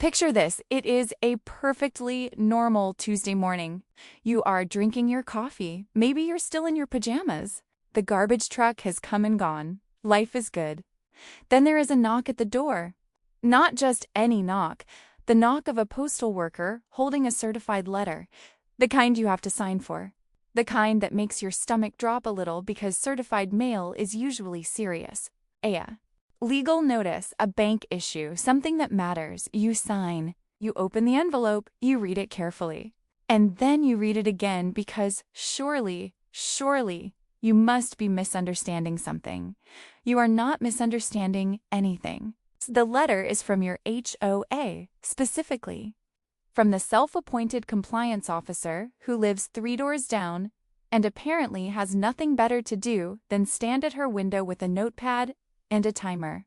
Picture this. It is a perfectly normal Tuesday morning. You are drinking your coffee. Maybe you're still in your pajamas. The garbage truck has come and gone. Life is good. Then there is a knock at the door. Not just any knock. The knock of a postal worker holding a certified letter. The kind you have to sign for. The kind that makes your stomach drop a little because certified mail is usually serious. Legal notice, a bank issue, something that matters. You sign. You open the envelope. You read it carefully. And then you read it again because surely, you must be misunderstanding something. You are not misunderstanding anything. The letter is from your HOA, specifically. From the self-appointed compliance officer who lives 3 doors down and apparently has nothing better to do than stand at her window with a notepad and a timer.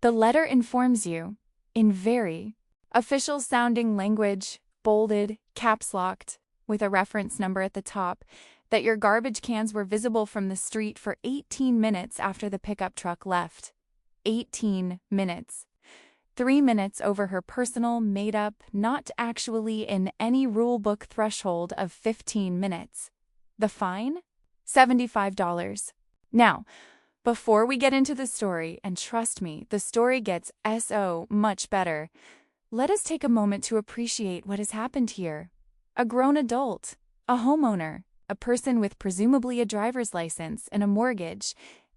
The letter informs you, in very official-sounding language, bolded, caps-locked, with a reference number at the top, that your garbage cans were visible from the street for 18 minutes after the pickup truck left. 18 minutes. 3 minutes over her personal, made-up, not actually in any rule-book threshold of 15 minutes. The fine? $75. Now, before we get into the story, and trust me, the story gets so much better, let us take a moment to appreciate what has happened here. A grown adult, a homeowner, a person with presumably a driver's license and a mortgage,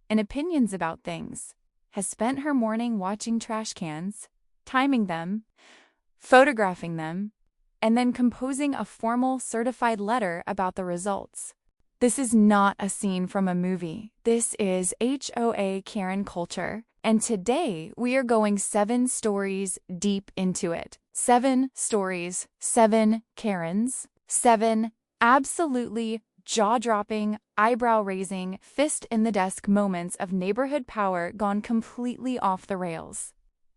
and opinions about things, has spent her morning watching trash cans, timing them, photographing them, and then composing a formal certified letter about the results. This is not a scene from a movie. This is HOA Karen culture. And today we are going 7 stories deep into it. 7 stories, 7 Karens, 7 absolutely jaw-dropping, eyebrow-raising, fist-in-the-desk moments of neighborhood power gone completely off the rails.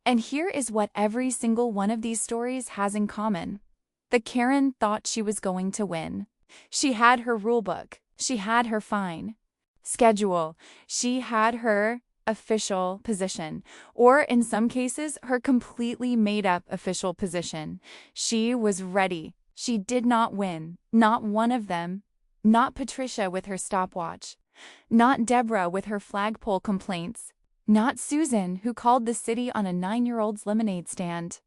And here is what every single one of these stories has in common. The Karen thought she was going to win. She had her rulebook. She had her fine schedule. She had her official position, or in some cases, her completely made-up official position. She was ready. She did not win. Not one of them. Not Patricia with her stopwatch. Not Deborah with her flagpole complaints. Not Susan, who called the city on a 9-year-old's lemonade stand.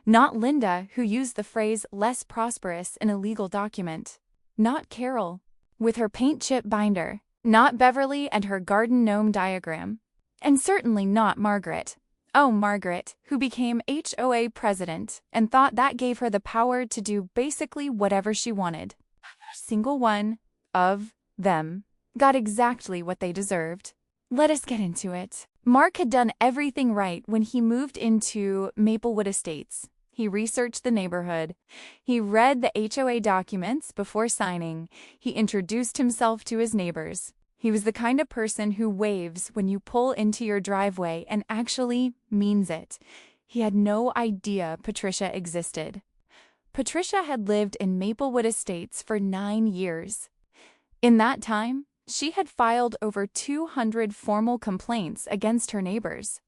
Not Linda, who used the phrase less prosperous in a legal document. Not Carol, with her paint chip binder. Not Beverly and her garden gnome diagram. And certainly not Margaret. Oh, Margaret, who became HOA president and thought that gave her the power to do basically whatever she wanted. Single one of them got exactly what they deserved. Let us get into it. Mark had done everything right when he moved into Maplewood Estates. He researched the neighborhood. He read the HOA documents before signing. He introduced himself to his neighbors. He was the kind of person who waves when you pull into your driveway and actually means it. He had no idea Patricia existed. Patricia had lived in Maplewood Estates for 9 years. In that time, she had filed over 200 formal complaints against her neighbors.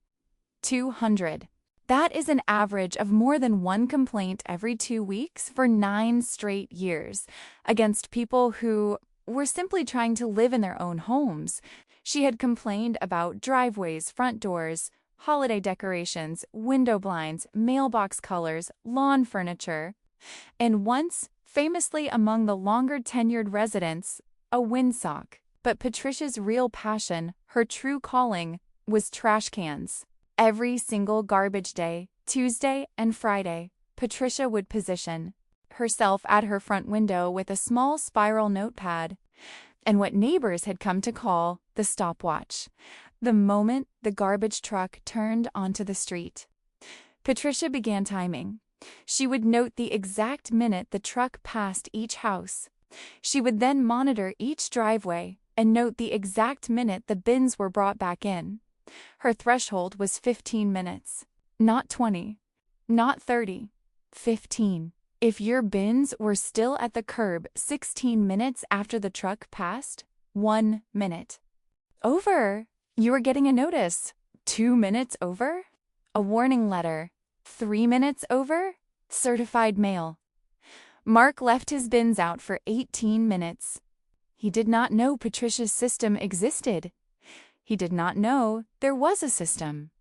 200. That is an average of more than 1 complaint every 2 weeks for 9 straight years against people who were simply trying to live in their own homes. She had complained about driveways, front doors, holiday decorations, window blinds, mailbox colors, lawn furniture, and once, famously among the longer-tenured residents, a windsock. But Patricia's real passion, her true calling, was trash cans. Every single garbage day, Tuesday and Friday, Patricia would position herself at her front window with a small spiral notepad and what neighbors had come to call the stopwatch. The moment the garbage truck turned onto the street, Patricia began timing. She would note the exact minute the truck passed each house. She would then monitor each driveway and note the exact minute the bins were brought back in. Her threshold was 15 minutes. Not 20. Not 30. 15. If your bins were still at the curb 16 minutes after the truck passed, 1 minute over, you were getting a notice. 2 minutes over? A warning letter. 3 minutes over? Certified mail. Mark left his bins out for 18 minutes. He did not know Patricia's system existed. He did not know there was a system.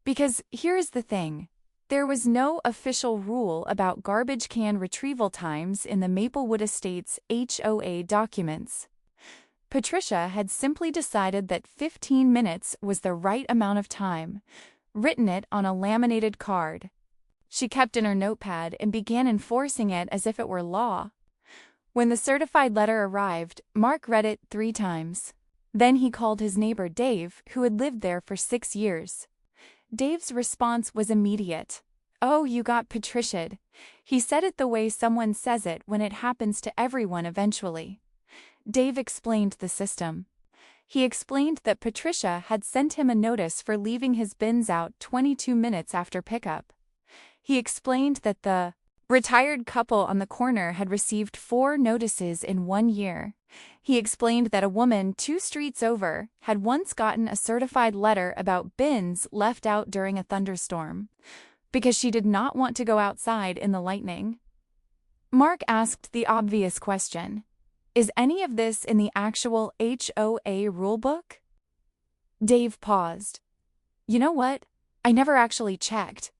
Because here's the thing. There was no official rule about garbage can retrieval times in the Maplewood Estates HOA documents. Patricia had simply decided that 15 minutes was the right amount of time, written it on a laminated card. She kept in her notepad and began enforcing it as if it were law. When the certified letter arrived, Mark read it 3 times. Then he called his neighbor Dave, who had lived there for 6 years. Dave's response was immediate. "Oh, you got Patricia'd." He said it the way someone says it when it happens to everyone eventually. Dave explained the system. He explained that Patricia had sent him a notice for leaving his bins out 22 minutes after pickup. He explained that the retired couple on the corner had received 4 notices in 1 year. He explained that a woman 2 streets over had once gotten a certified letter about bins left out during a thunderstorm, because she did not want to go outside in the lightning. Mark asked the obvious question, "Is any of this in the actual HOA rulebook?" Dave paused. "You know what? I never actually checked."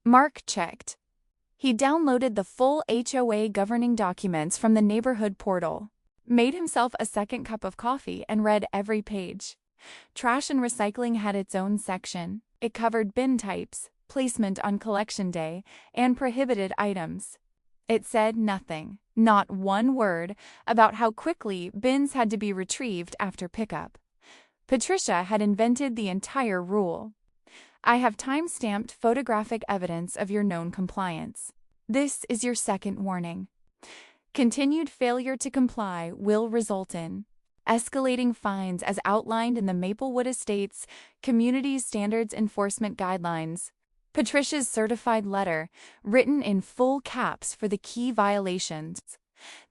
Mark checked. He downloaded the full HOA governing documents from the neighborhood portal, made himself a second cup of coffee, and read every page. Trash and recycling had its own section. It covered bin types, placement on collection day, and prohibited items. It said nothing, not one word, about how quickly bins had to be retrieved after pickup. Patricia had invented the entire rule. "I have time-stamped photographic evidence of your known compliance. This is your second warning. Continued failure to comply will result in escalating fines as outlined in the Maplewood Estates Community Standards Enforcement Guidelines." Patricia's certified letter, written in full caps for the key violations.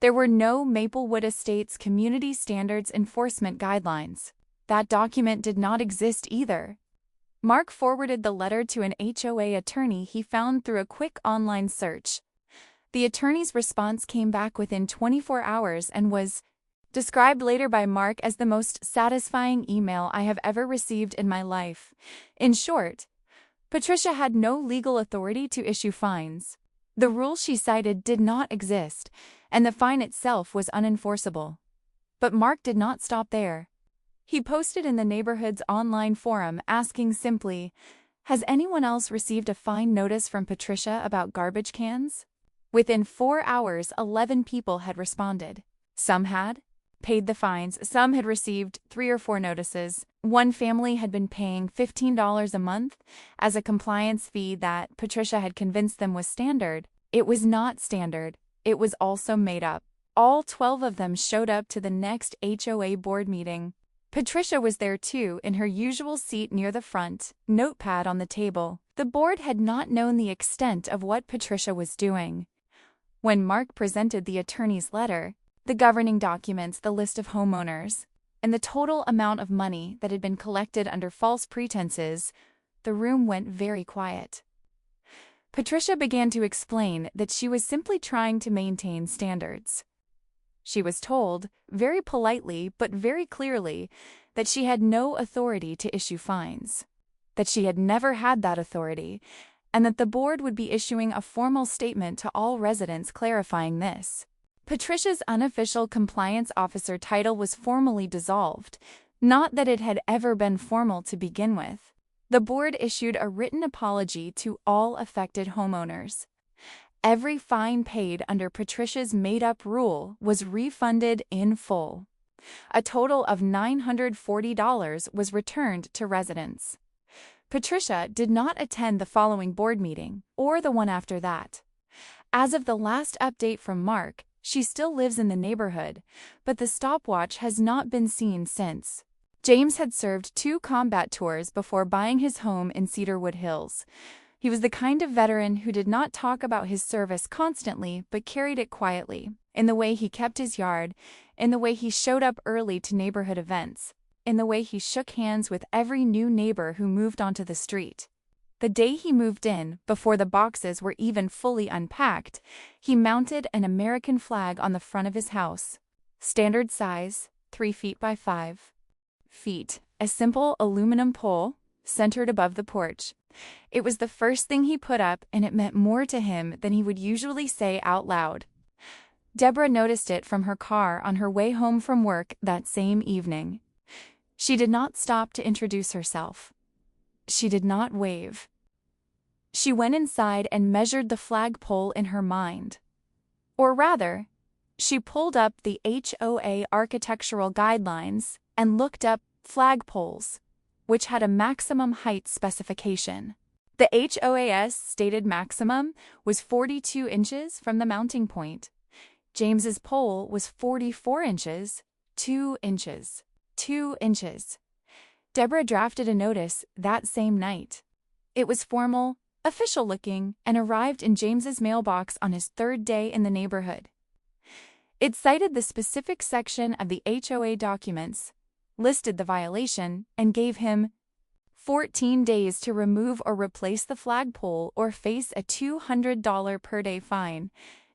There were no Maplewood Estates Community Standards Enforcement Guidelines. That document did not exist either. Mark forwarded the letter to an HOA attorney he found through a quick online search. The attorney's response came back within 24 hours and was described later by Mark as the most satisfying email I have ever received in my life. In short, Patricia had no legal authority to issue fines. The rule she cited did not exist, and the fine itself was unenforceable. But Mark did not stop there. He posted in the neighborhood's online forum asking simply, "Has anyone else received a fine notice from Patricia about garbage cans?" Within 4 hours, 11 people had responded. Some had paid the fines, some had received 3 or 4 notices. One family had been paying $15 a month as a compliance fee that Patricia had convinced them was standard. It was not standard. It was also made up. All 12 of them showed up to the next HOA board meeting. Patricia was there too, in her usual seat near the front, notepad on the table. The board had not known the extent of what Patricia was doing. When Mark presented the attorney's letter, the governing documents, the list of homeowners, and the total amount of money that had been collected under false pretenses, the room went very quiet. Patricia began to explain that she was simply trying to maintain standards. She was told, very politely but very clearly, that she had no authority to issue fines, that she had never had that authority, and that the board would be issuing a formal statement to all residents clarifying this. Patricia's unofficial compliance officer title was formally dissolved, not that it had ever been formal to begin with. The board issued a written apology to all affected homeowners. Every fine paid under Patricia's made-up rule was refunded in full. A total of $940 was returned to residents. Patricia did not attend the following board meeting, or the one after that. As of the last update from Mark, she still lives in the neighborhood, but the stopwatch has not been seen since. James had served 2 combat tours before buying his home in Cedarwood Hills. He was the kind of veteran who did not talk about his service constantly but carried it quietly, in the way he kept his yard, in the way he showed up early to neighborhood events, in the way he shook hands with every new neighbor who moved onto the street. The day he moved in, before the boxes were even fully unpacked, he mounted an American flag on the front of his house. Standard size, 3 feet by 5 feet. A simple aluminum pole, centered above the porch. It was the first thing he put up, and it meant more to him than he would usually say out loud. Deborah noticed it from her car on her way home from work that same evening. She did not stop to introduce herself. She did not wave. She went inside and measured the flagpole in her mind. Or rather, she pulled up the HOA architectural guidelines and looked up flagpoles, which had a maximum height specification. The HOAS stated maximum was 42 inches from the mounting point. James's pole was 44 inches, 2 inches, 2 inches. Deborah drafted a notice that same night. It was formal, official-looking, and arrived in James's mailbox on his third day in the neighborhood. It cited the specific section of the HOA documents, listed the violation, and gave him 14 days to remove or replace the flagpole or face a $200 per day fine.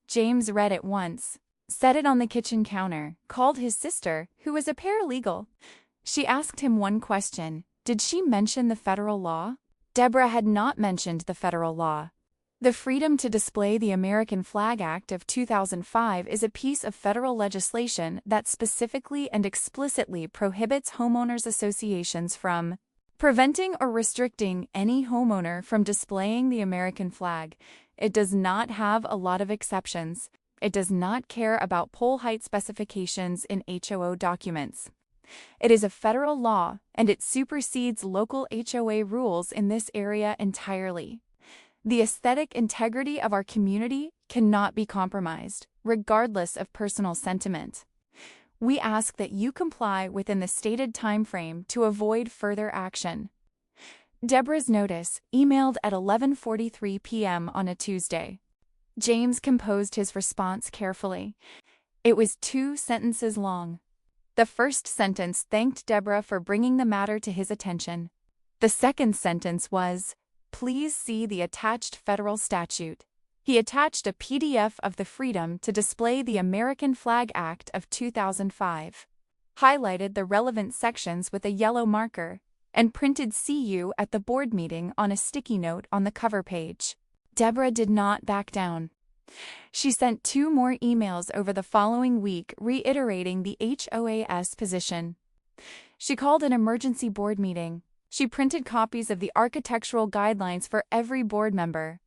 James read it once, set it on the kitchen counter, called his sister, who was a paralegal. She asked him one question: did she mention the federal law? Deborah had not mentioned the federal law. The Freedom to Display the American Flag Act of 2005 is a piece of federal legislation that specifically and explicitly prohibits homeowners associations from preventing or restricting any homeowner from displaying the American flag. It does not have a lot of exceptions. It does not care about pole height specifications in HOA documents. It is a federal law, and it supersedes local HOA rules in this area entirely. The aesthetic integrity of our community cannot be compromised, regardless of personal sentiment. We ask that you comply within the stated time frame to avoid further action. Deborah's notice, emailed at 11:43 p.m. on a Tuesday. James composed his response carefully. It was 2 sentences long. The first sentence thanked Deborah for bringing the matter to his attention. The second sentence was, "Please see the attached federal statute." He attached a PDF of the Freedom to Display the American Flag Act of 2005, highlighted the relevant sections with a yellow marker, and printed "See you at the board meeting" on a sticky note on the cover page. Deborah did not back down. She sent 2 more emails over the following week reiterating the HOAS position. She called an emergency board meeting. She printed copies of the architectural guidelines for every board member.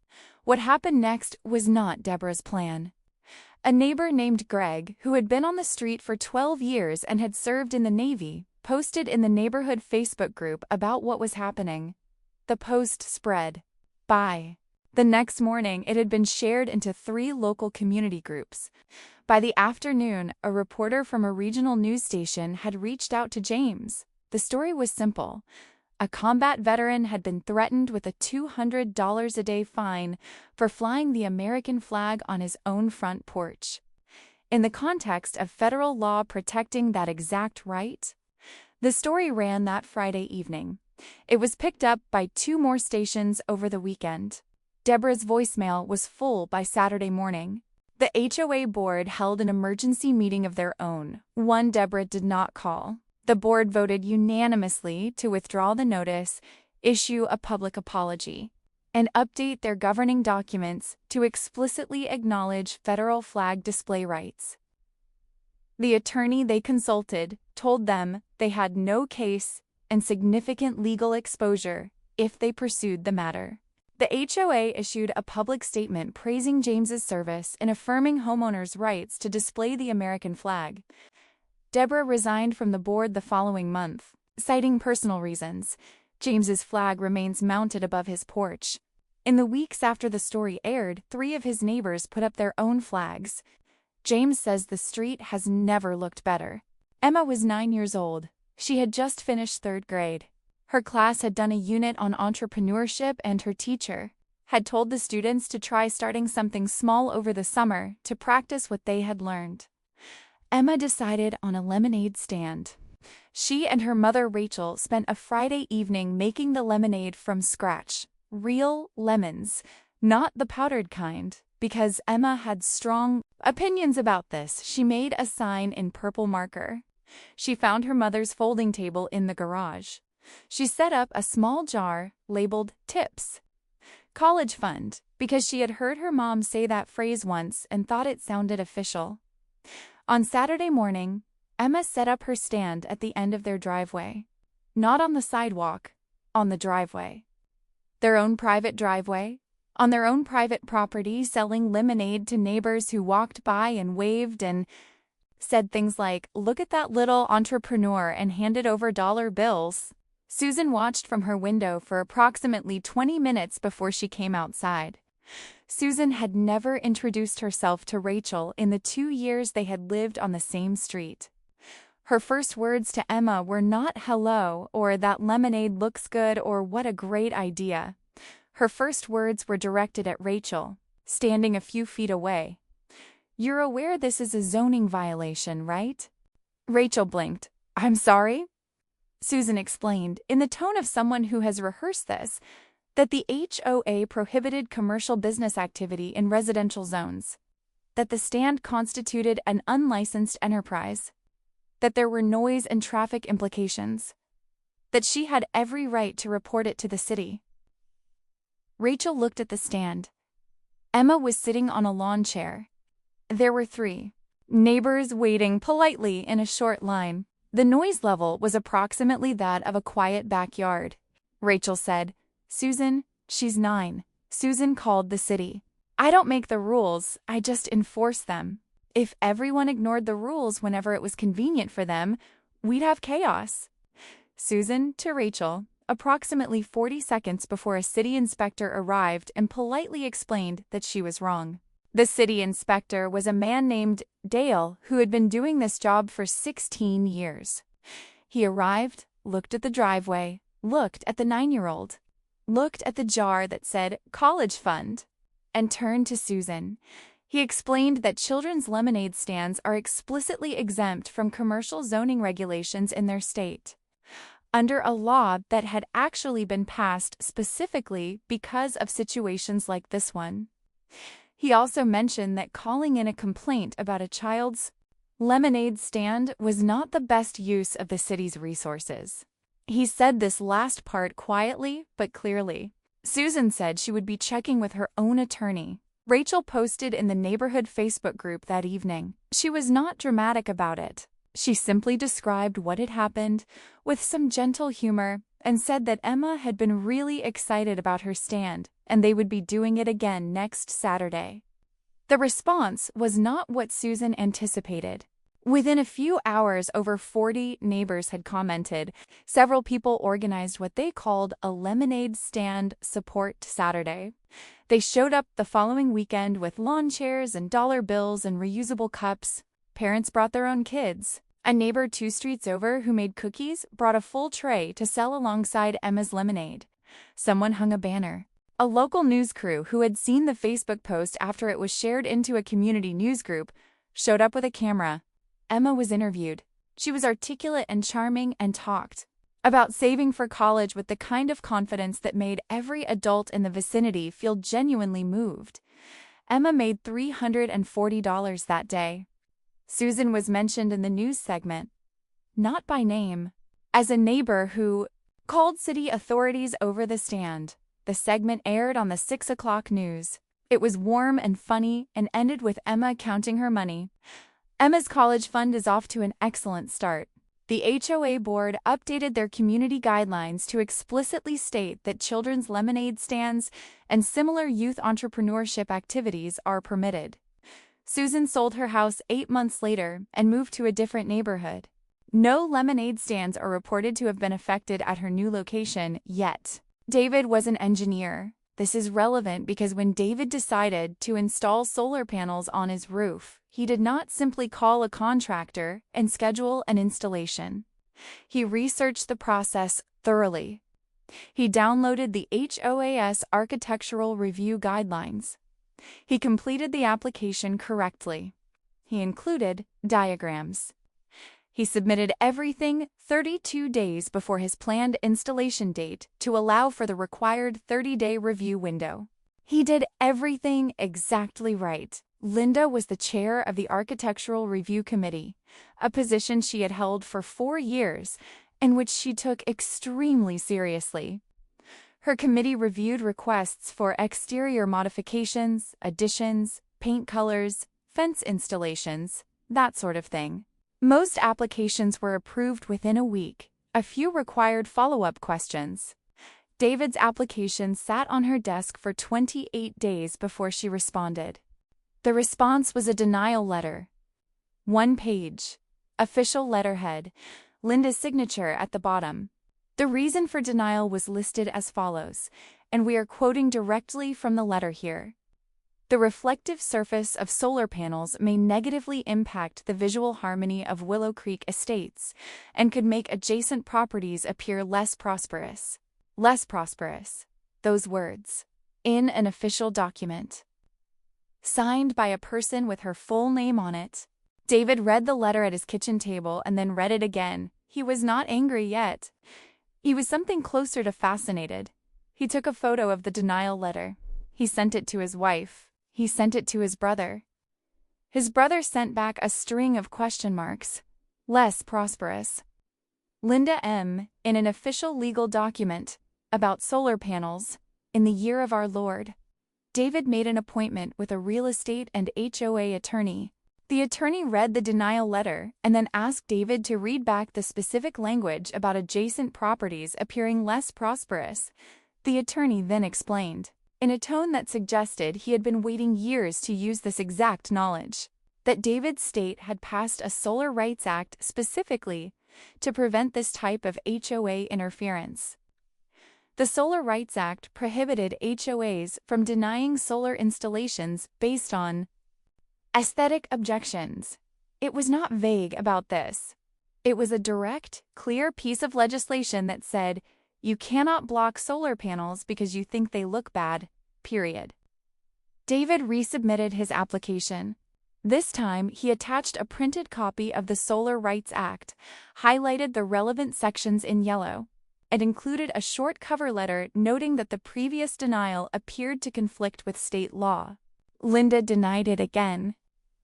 What happened next was not Deborah's plan. A neighbor named Greg, who had been on the street for 12 years and had served in the Navy, posted in the neighborhood Facebook group about what was happening. The post spread. The next morning, it had been shared into 3 local community groups. By the afternoon, a reporter from a regional news station had reached out to James. The story was simple. A combat veteran had been threatened with a $200 a day fine for flying the American flag on his own front porch. In the context of federal law protecting that exact right, the story ran that Friday evening. It was picked up by 2 more stations over the weekend. Deborah's voicemail was full by Saturday morning. The HOA board held an emergency meeting of their own, one Deborah did not call. The board voted unanimously to withdraw the notice, issue a public apology, and update their governing documents to explicitly acknowledge federal flag display rights. The attorney they consulted told them they had no case and significant legal exposure if they pursued the matter. The HOA issued a public statement praising James's service in affirming homeowners' rights to display the American flag. Deborah resigned from the board the following month, citing personal reasons. James's flag remains mounted above his porch. In the weeks after the story aired, 3 of his neighbors put up their own flags. James says the street has never looked better. Emma was 9 years old. She had just finished 3rd grade. Her class had done a unit on entrepreneurship, and her teacher had told the students to try starting something small over the summer to practice what they had learned. Emma decided on a lemonade stand. She and her mother Rachel spent a Friday evening making the lemonade from scratch. real lemons, not the powdered kind. Because Emma had strong opinions about this, she made a sign in purple marker. She found her mother's folding table in the garage. She set up a small jar labeled Tips. College fund, because she had heard her mom say that phrase once and thought it sounded official. On Saturday morning, Emma set up her stand at the end of their driveway. Not on the sidewalk, on the driveway. Their own private driveway, on their own private property, selling lemonade to neighbors who walked by and waved and said things like, "Look at that little entrepreneur," and handed over dollar bills. Susan watched from her window for approximately 20 minutes before she came outside. Susan had never introduced herself to Rachel in the 2 years they had lived on the same street. Her first words to Emma were not "hello" or "that lemonade looks good" or "what a great idea." Her first words were directed at Rachel, standing a few feet away. "You're aware this is a zoning violation, right?" Rachel blinked. "I'm sorry?" Susan explained, in the tone of someone who has rehearsed this, that the HOA prohibited commercial business activity in residential zones, that the stand constituted an unlicensed enterprise, that there were noise and traffic implications, that she had every right to report it to the city. Rachel looked at the stand. Emma was sitting on a lawn chair. There were 3 neighbors waiting politely in a short line. The noise level was approximately that of a quiet backyard. Rachel said, "Susan, she's 9. Susan called the city. I don't make the rules, I just enforce them. If everyone ignored the rules whenever it was convenient for them, we'd have chaos." Susan to Rachel, approximately 40 seconds before a city inspector arrived and politely explained that she was wrong. The city inspector was a man named Dale who had been doing this job for 16 years. He arrived, looked at the driveway, looked at the 9-year-old, looked at the jar that said "College Fund," and turned to Susan. He explained that children's lemonade stands are explicitly exempt from commercial zoning regulations in their state, under a law that had actually been passed specifically because of situations like this one. He also mentioned that calling in a complaint about a child's lemonade stand was not the best use of the city's resources. He said this last part quietly but clearly. Susan said she would be checking with her own attorney. Rachel posted in the neighborhood Facebook group that evening. She was not dramatic about it. She simply described what had happened with some gentle humor and said that Emma had been really excited about her stand and they would be doing it again next Saturday. The response was not what Susan anticipated. Within a few hours, over 40 neighbors had commented. Several people organized what they called a lemonade stand support Saturday. They showed up the following weekend with lawn chairs and dollar bills and reusable cups. Parents brought their own kids. A neighbor 2 streets over who made cookies brought a full tray to sell alongside Emma's lemonade. Someone hung a banner. A local news crew who had seen the Facebook post after it was shared into a community news group showed up with a camera. Emma was interviewed. She was articulate and charming and talked about saving for college with the kind of confidence that made every adult in the vicinity feel genuinely moved. Emma made $340 that day. Susan was mentioned in the news segment, not by name, as a neighbor who called city authorities over the stand. The segment aired on the 6 o'clock news. It was warm and funny and ended with Emma counting her money. Emma's college fund is off to an excellent start. The HOA board updated their community guidelines to explicitly state that children's lemonade stands and similar youth entrepreneurship activities are permitted. Susan sold her house 8 months later and moved to a different neighborhood. No lemonade stands are reported to have been affected at her new location yet. David was an engineer. This is relevant because when David decided to install solar panels on his roof, he did not simply call a contractor and schedule an installation. He researched the process thoroughly. He downloaded the HOA's Architectural Review Guidelines. He completed the application correctly. He included diagrams. He submitted everything 32 days before his planned installation date to allow for the required 30-day review window. He did everything exactly right. Linda was the chair of the Architectural Review Committee, a position she had held for 4 years and which she took extremely seriously. Her committee reviewed requests for exterior modifications, additions, paint colors, fence installations, that sort of thing. Most applications were approved within a week. A few required follow-up questions. David's application sat on her desk for 28 days before she responded. The response was a denial letter. 1 page. Official letterhead. Linda's signature at the bottom. The reason for denial was listed as follows, and we are quoting directly from the letter here. The reflective surface of solar panels may negatively impact the visual harmony of Willow Creek Estates and could make adjacent properties appear less prosperous. Less prosperous. Those words. In an official document. Signed by a person with her full name on it. David read the letter at his kitchen table and then read it again. He was not angry yet. He was something closer to fascinated. He took a photo of the denial letter. He sent it to his wife. He sent it to his brother. His brother sent back a string of question marks. Less prosperous. Linda M., in an official legal document, about solar panels, in the year of our Lord. David made an appointment with a real estate and HOA attorney. The attorney read the denial letter and then asked David to read back the specific language about adjacent properties appearing less prosperous. The attorney then explained, in a tone that suggested he had been waiting years to use this exact knowledge, that David's state had passed a Solar Rights Act specifically to prevent this type of HOA interference. The Solar Rights Act prohibited HOAs from denying solar installations based on aesthetic objections. It was not vague about this. It was a direct, clear piece of legislation that said, you cannot block solar panels because you think they look bad, period. David resubmitted his application. This time, he attached a printed copy of the Solar Rights Act, highlighted the relevant sections in yellow, and included a short cover letter noting that the previous denial appeared to conflict with state law. Linda denied it again.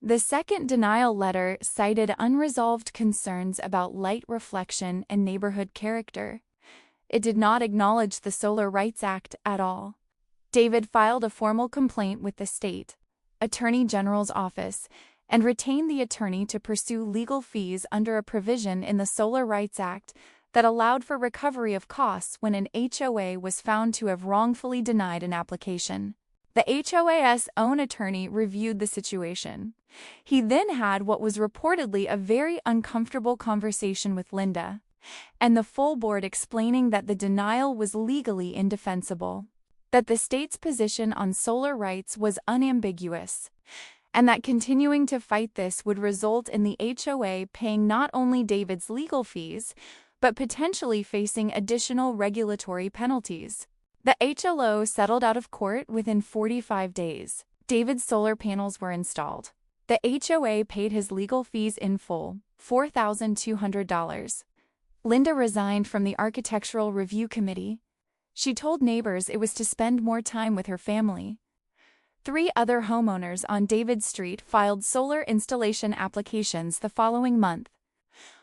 The second denial letter cited unresolved concerns about light reflection and neighborhood character. It did not acknowledge the Solar Rights Act at all. David filed a formal complaint with the state Attorney General's office and retained the attorney to pursue legal fees under a provision in the Solar Rights Act that allowed for recovery of costs when an HOA was found to have wrongfully denied an application. The HOA's own attorney reviewed the situation. He then had what was reportedly a very uncomfortable conversation with Linda, and the full board explaining that the denial was legally indefensible, that the state's position on solar rights was unambiguous, and that continuing to fight this would result in the HOA paying not only David's legal fees, but potentially facing additional regulatory penalties. The HLO settled out of court within 45 days. David's solar panels were installed. The HOA paid his legal fees in full, $4,200. Linda resigned from the Architectural Review Committee. She told neighbors it was to spend more time with her family. 3 other homeowners on David Street filed solar installation applications the following month.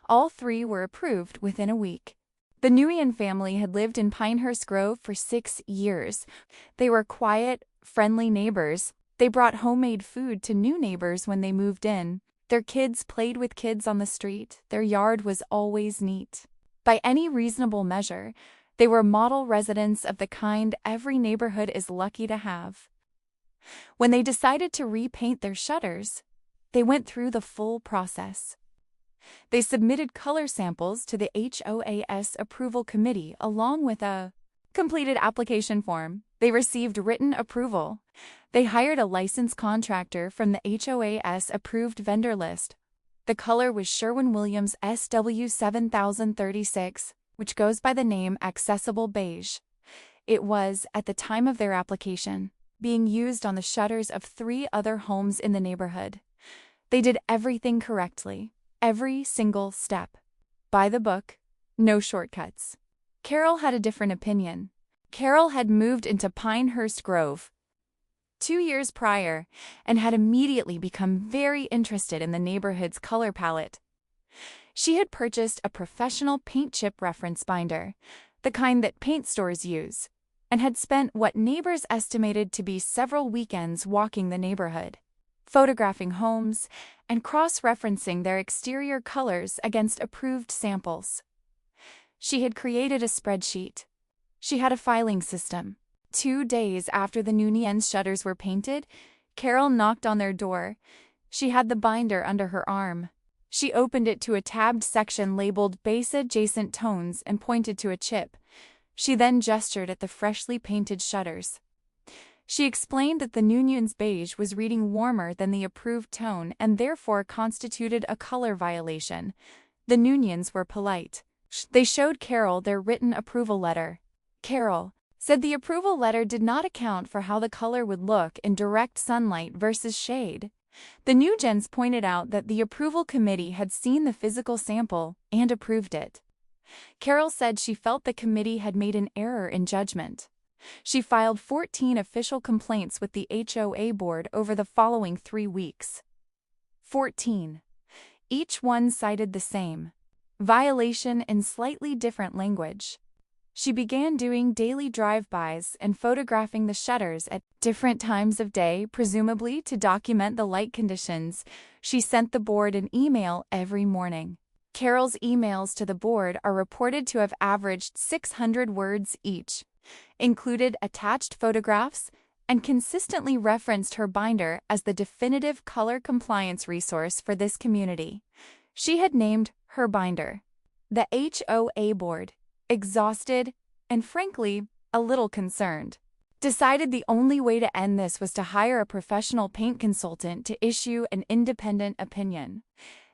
All 3 were approved within a week. The Nguyen family had lived in Pinehurst Grove for 6 years. They were quiet, friendly neighbors. They brought homemade food to new neighbors when they moved in. Their kids played with kids on the street. Their yard was always neat. By any reasonable measure, they were model residents of the kind every neighborhood is lucky to have. When they decided to repaint their shutters, they went through the full process. They submitted color samples to the HOA's approval committee along with a completed application form. They received written approval. They hired a licensed contractor from the HOA's approved vendor list. The color was Sherwin-Williams SW7036, which goes by the name Accessible Beige. It was, at the time of their application, being used on the shutters of 3 other homes in the neighborhood. They did everything correctly. every single step. By the book, no shortcuts. Carol had a different opinion. Carol had moved into Pinehurst Grove 2 years prior and had immediately become very interested in the neighborhood's color palette. She had purchased a professional paint chip reference binder, the kind that paint stores use, and had spent what neighbors estimated to be several weekends walking the neighborhood, photographing homes and cross-referencing their exterior colors against approved samples. She had created a spreadsheet. She had a filing system. 2 days after the Nunez shutters were painted, Carol knocked on their door. She had the binder under her arm. She opened it to a tabbed section labeled Base Adjacent Tones and pointed to a chip. She then gestured at the freshly painted shutters. She explained that the Nunez beige was reading warmer than the approved tone and therefore constituted a color violation. The Nunez were polite. They showed Carol their written approval letter. Carol said the approval letter did not account for how the color would look in direct sunlight versus shade. The Nunez pointed out that the approval committee had seen the physical sample and approved it. Carol said she felt the committee had made an error in judgment. She filed 14 official complaints with the HOA board over the following 3 weeks. 14. Each one cited the same violation in slightly different language. She began doing daily drive-bys and photographing the shutters at different times of day, presumably to document the light conditions. She sent the board an email every morning. Carol's emails to the board are reported to have averaged 600 words each, included attached photographs, and consistently referenced her binder as the definitive color compliance resource for this community. She had named her binder. The HOA board, exhausted and frankly, a little concerned, decided the only way to end this was to hire a professional paint consultant to issue an independent opinion.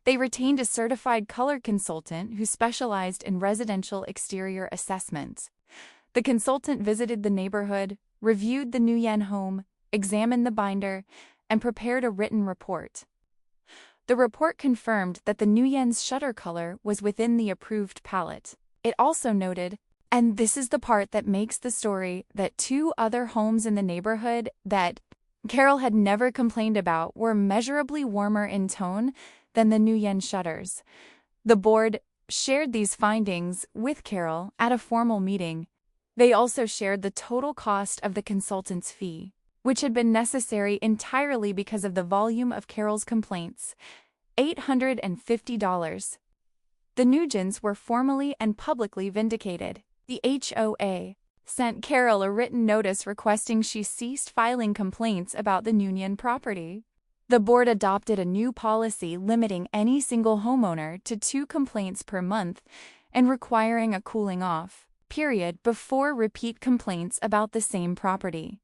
They retained a certified color consultant who specialized in residential exterior assessments. The consultant visited the neighborhood, reviewed the Nunez home, examined the binder, and prepared a written report. The report confirmed that the Nunez shutter color was within the approved palette. It also noted, and this is the part that makes the story, that 2 other homes in the neighborhood that Carol had never complained about were measurably warmer in tone than the Nunez shutters. The board shared these findings with Carol at a formal meeting. They also shared the total cost of the consultant's fee, which had been necessary entirely because of the volume of Carol's complaints, $850. The Nunez were formally and publicly vindicated. The HOA sent Carol a written notice requesting she ceased filing complaints about the Nunez property. The board adopted a new policy limiting any single homeowner to 2 complaints per month and requiring a cooling-off period before repeat complaints about the same property.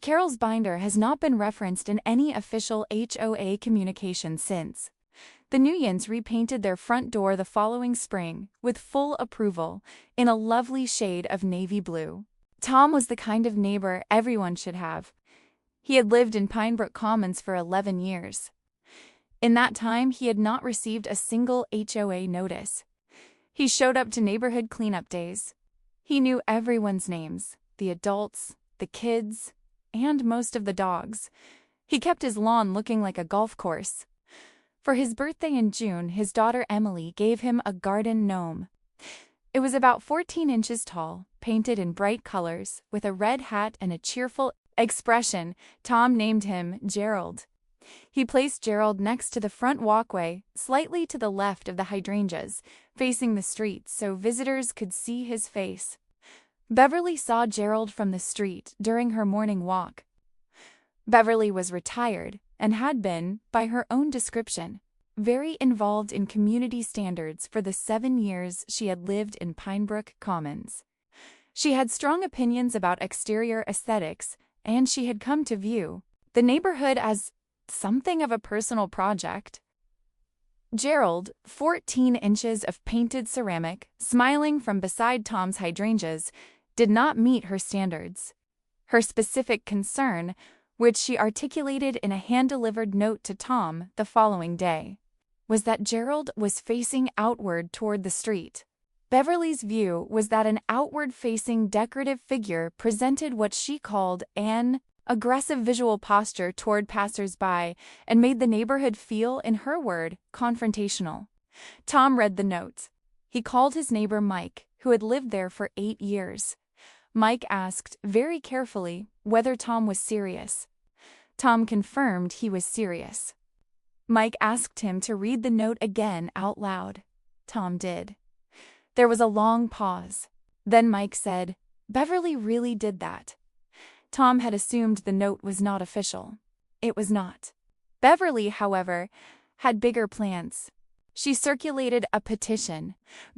Carol's binder has not been referenced in any official HOA communication since. The Nunez repainted their front door the following spring, with full approval, in a lovely shade of navy blue. Tom was the kind of neighbor everyone should have. He had lived in Pinebrook Commons for 11 years. In that time, he had not received a single HOA notice. He showed up to neighborhood cleanup days. He knew everyone's names, the adults, the kids, and most of the dogs. He kept his lawn looking like a golf course. For his birthday in June, his daughter Emily gave him a garden gnome. It was about 14 inches tall, painted in bright colors, with a red hat and a cheerful expression. Tom named him Gerald. He placed Gerald next to the front walkway, slightly to the left of the hydrangeas, facing the street so visitors could see his face. Beverly saw Gerald from the street during her morning walk. Beverly was retired and had been, by her own description, very involved in community standards for the 7 years she had lived in Pinebrook Commons. She had strong opinions about exterior aesthetics, and she had come to view the neighborhood as something of a personal project. Gerald, 14 inches of painted ceramic, smiling from beside Tom's hydrangeas, did not meet her standards. Her specific concern, which she articulated in a hand-delivered note to Tom the following day, was that Gerald was facing outward toward the street. Beverly's view was that an outward-facing decorative figure presented what she called an aggressive visual posture toward passers-by and made the neighborhood feel, in her word, confrontational. Tom read the note. He called his neighbor Mike, who had lived there for 8 years. Mike asked, very carefully, whether Tom was serious. Tom confirmed he was serious. Mike asked him to read the note again out loud. Tom did. There was a long pause. Then Mike said, "Beverly really did that." Tom had assumed the note was not official. It was not. Beverly, however, had bigger plans. She circulated a petition.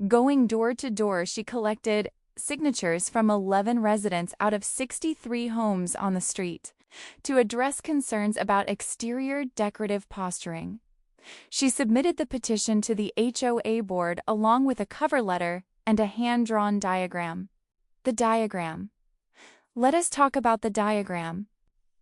Going door to door, she collected signatures from 11 residents out of 63 homes on the street to address concerns about exterior decorative posturing. She submitted the petition to the HOA board along with a cover letter and a hand-drawn diagram. The diagram. Let us talk about the diagram.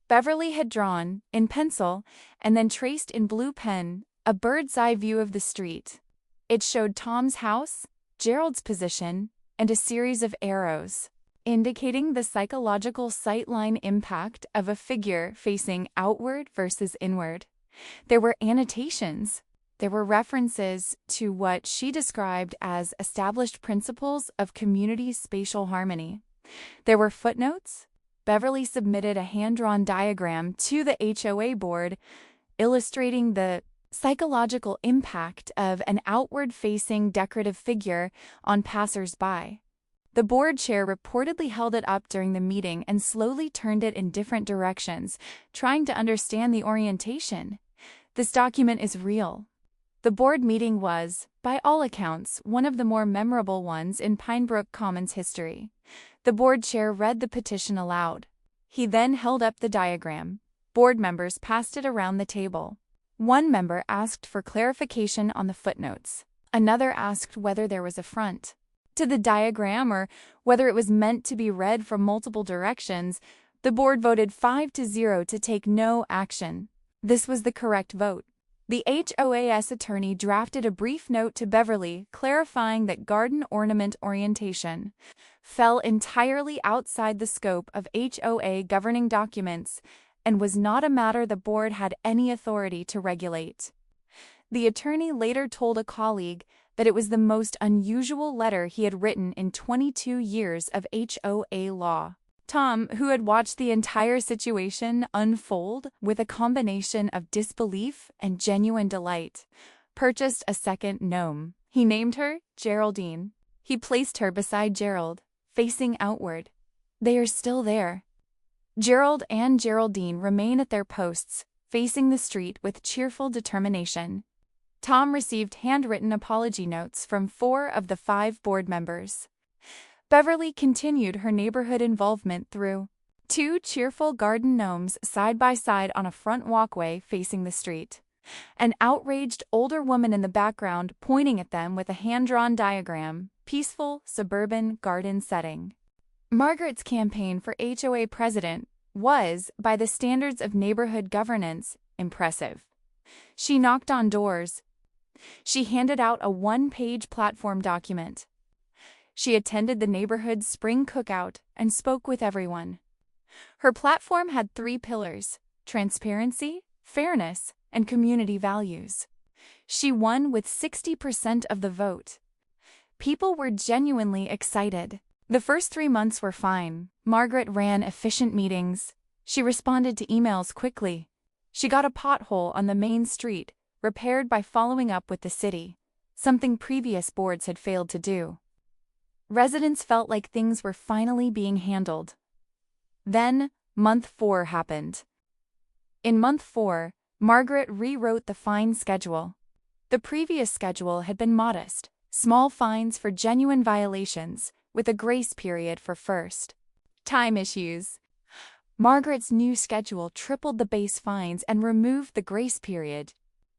Beverly had drawn, in pencil, and then traced in blue pen, a bird's-eye view of the street. It showed Tom's house, Gerald's position, and a series of arrows, indicating the psychological sightline impact of a figure facing outward versus inward. There were annotations. There were references to what she described as established principles of community spatial harmony. There were footnotes. Beverly submitted a hand-drawn diagram to the HOA board, illustrating the psychological impact of an outward-facing decorative figure on passers-by. The board chair reportedly held it up during the meeting and slowly turned it in different directions, trying to understand the orientation. This document is real. The board meeting was, by all accounts, one of the more memorable ones in Pinebrook Commons history. The board chair read the petition aloud. He then held up the diagram. Board members passed it around the table. One member asked for clarification on the footnotes. Another asked whether there was a front to the diagram or whether it was meant to be read from multiple directions. The board voted 5-0 to take no action. This was the correct vote. The HOA's attorney drafted a brief note to Beverly clarifying that garden ornament orientation fell entirely outside the scope of HOA governing documents and was not a matter the board had any authority to regulate. The attorney later told a colleague that it was the most unusual letter he had written in 22 years of HOA law. Tom, who had watched the entire situation unfold with a combination of disbelief and genuine delight, purchased a second gnome. He named her Geraldine. He placed her beside Gerald, facing outward. They are still there. Gerald and Geraldine remain at their posts, facing the street with cheerful determination. Tom received handwritten apology notes from 4 of the 5 board members. Beverly continued her neighborhood involvement through 2 cheerful garden gnomes side by side on a front walkway facing the street, an outraged older woman in the background pointing at them with a hand-drawn diagram, peaceful suburban garden setting. Margaret's campaign for HOA president was, by the standards of neighborhood governance, impressive. She knocked on doors. She handed out a 1-page platform document. She attended the neighborhood's spring cookout and spoke with everyone. Her platform had 3 pillars: transparency, fairness, and community values. She won with 60% of the vote. People were genuinely excited. The first 3 months were fine. Margaret ran efficient meetings. She responded to emails quickly. She got a pothole on the main street repaired by following up with the city, something previous boards had failed to do. Residents felt like things were finally being handled. Then, month 4 happened. In month 4, Margaret rewrote the fine schedule. The previous schedule had been modest, small fines for genuine violations, with a grace period for first-time issues. Margaret's new schedule tripled the base fines and removed the grace period.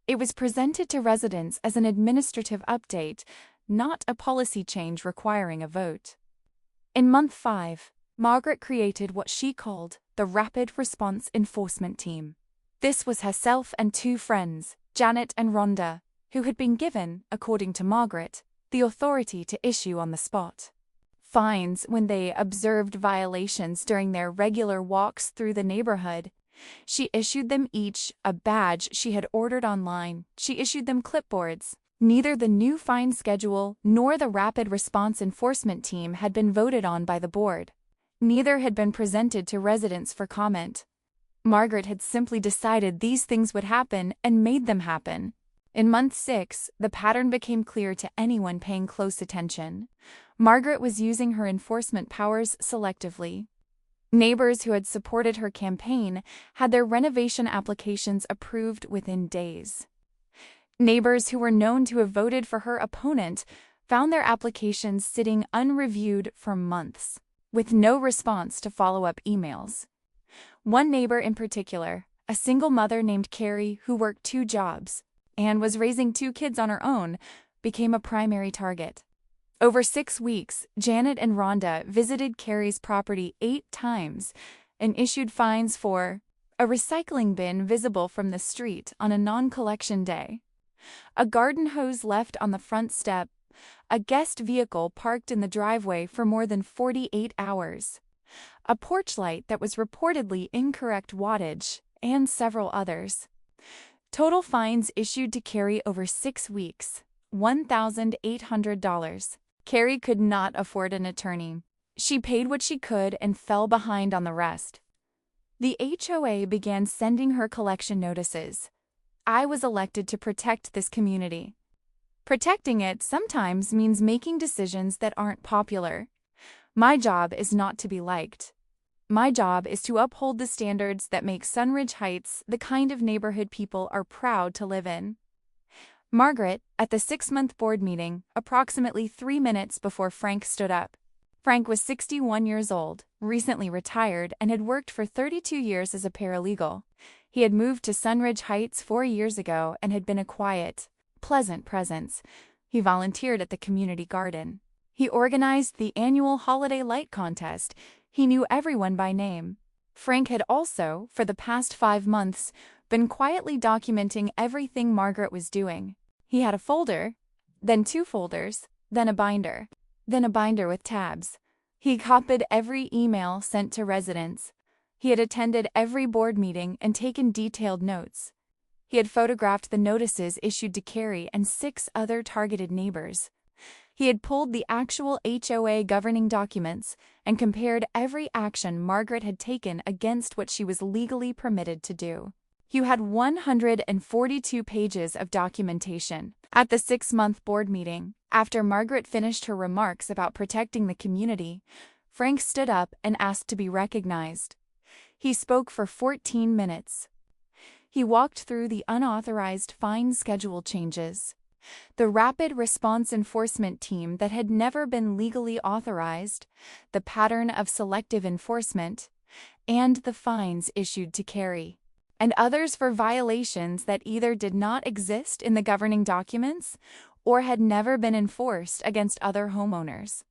It was presented to residents as an administrative update, not a policy change requiring a vote. In month 5, Margaret created what she called the Rapid Response Enforcement Team. This was herself and 2 friends, Janet and Rhonda, who had been given, according to Margaret, the authority to issue on the spot fines when they observed violations during their regular walks through the neighborhood. She issued them each a badge she had ordered online. She issued them clipboards. Neither the new fine schedule nor the rapid response enforcement team had been voted on by the board. Neither had been presented to residents for comment. Margaret had simply decided these things would happen and made them happen. In month 6, the pattern became clear to anyone paying close attention. Margaret was using her enforcement powers selectively. Neighbors who had supported her campaign had their renovation applications approved within days. Neighbors who were known to have voted for her opponent found their applications sitting unreviewed for months, with no response to follow-up emails. One neighbor in particular, a single mother named Carrie who worked 2 jobs and was raising 2 kids on her own, became a primary target. Over 6 weeks, Janet and Rhonda visited Carrie's property 8 times and issued fines for a recycling bin visible from the street on a non-collection day, a garden hose left on the front step, a guest vehicle parked in the driveway for more than 48 hours, a porch light that was reportedly incorrect wattage, and several others. Total fines issued to Carrie over 6 weeks, $1,800. Carrie could not afford an attorney. She paid what she could and fell behind on the rest. The HOA began sending her collection notices. I was elected to protect this community. Protecting it sometimes means making decisions that aren't popular. My job is not to be liked. My job is to uphold the standards that make Sunridge Heights the kind of neighborhood people are proud to live in. Margaret, at the 6-month board meeting, approximately 3 minutes before Frank stood up. Frank was 61 years old, recently retired, and had worked for 32 years as a paralegal. He had moved to Sunridge Heights 4 years ago and had been a quiet, pleasant presence. He volunteered at the community garden. He organized the annual holiday light contest. He knew everyone by name. Frank had also, for the past 5 months, been quietly documenting everything Margaret was doing. He had a folder, then 2 folders, then a binder with tabs. He copied every email sent to residents. He had attended every board meeting and taken detailed notes. He had photographed the notices issued to Carrie and 6 other targeted neighbors. He had pulled the actual HOA governing documents and compared every action Margaret had taken against what she was legally permitted to do. You had 142 pages of documentation. At the 6-month board meeting, after Margaret finished her remarks about protecting the community, Frank stood up and asked to be recognized. He spoke for 14 minutes. He walked through the unauthorized fine schedule changes, the rapid response enforcement team that had never been legally authorized, the pattern of selective enforcement, and the fines issued to Carrie, and others for violations that either did not exist in the governing documents or had never been enforced against other homeowners.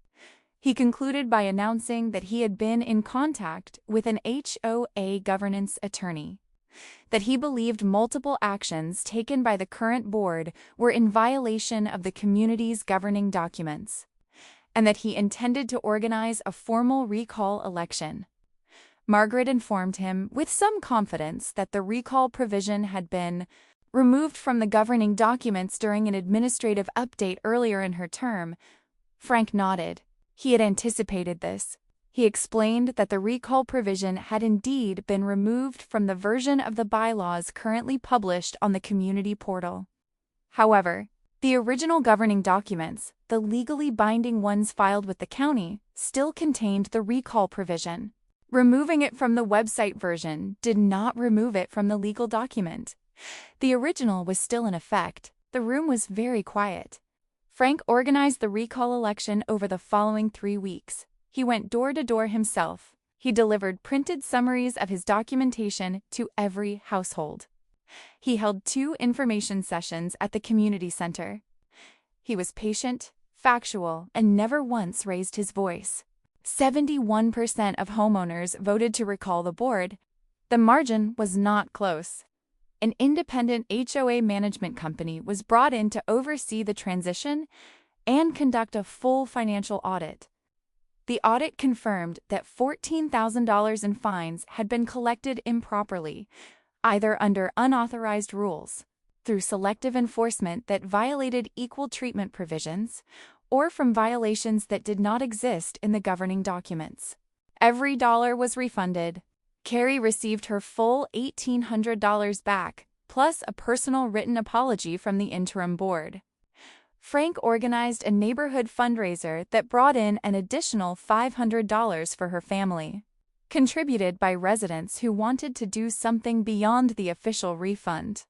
He concluded by announcing that he had been in contact with an HOA governance attorney, that he believed multiple actions taken by the current board were in violation of the community's governing documents, and that he intended to organize a formal recall election. Margaret informed him with some confidence that the recall provision had been removed from the governing documents during an administrative update earlier in her term. Frank nodded. He had anticipated this. He explained that the recall provision had indeed been removed from the version of the bylaws currently published on the community portal. However, the original governing documents, the legally binding ones filed with the county, still contained the recall provision. Removing it from the website version did not remove it from the legal document. The original was still in effect. The room was very quiet. Frank organized the recall election over the following 3 weeks. He went door to door himself. He delivered printed summaries of his documentation to every household. He held 2 information sessions at the community center. He was patient, factual, and never once raised his voice. 71% of homeowners voted to recall the board. The margin was not close. an independent HOA management company was brought in to oversee the transition and conduct a full financial audit. The audit confirmed that $14,000 in fines had been collected improperly, either under unauthorized rules, through selective enforcement that violated equal treatment provisions, or from violations that did not exist in the governing documents. Every dollar was refunded. Carrie received her full $1,800 back, plus a personal written apology from the interim board. Frank organized a neighborhood fundraiser that brought in an additional $500 for her family, contributed by residents who wanted to do something beyond the official refund.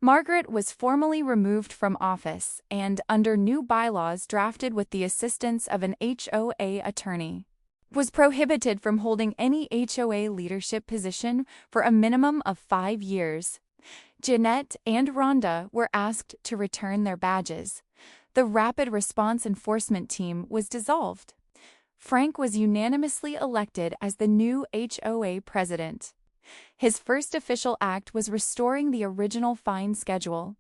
Margaret was formally removed from office and, under new bylaws drafted with the assistance of an HOA attorney, was prohibited from holding any HOA leadership position for a minimum of 5 years. Jeanette and Rhonda were asked to return their badges. The Rapid Response Enforcement Team was dissolved. Frank was unanimously elected as the new HOA president. His first official act was restoring the original fine schedule.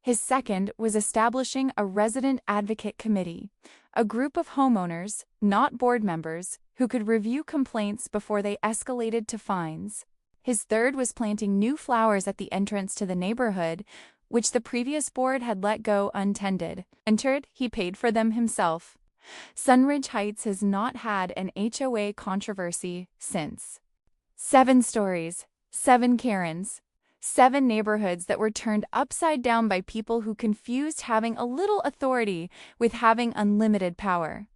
His second was establishing a resident advocate committee, a group of homeowners, not board members, who could review complaints before they escalated to fines. His third was planting new flowers at the entrance to the neighborhood, which the previous board had let go untended. Entered, he paid for them himself. Sunridge Heights has not had an HOA controversy since. 7 stories, 7 Karens, 7 neighborhoods that were turned upside down by people who confused having a little authority with having unlimited power.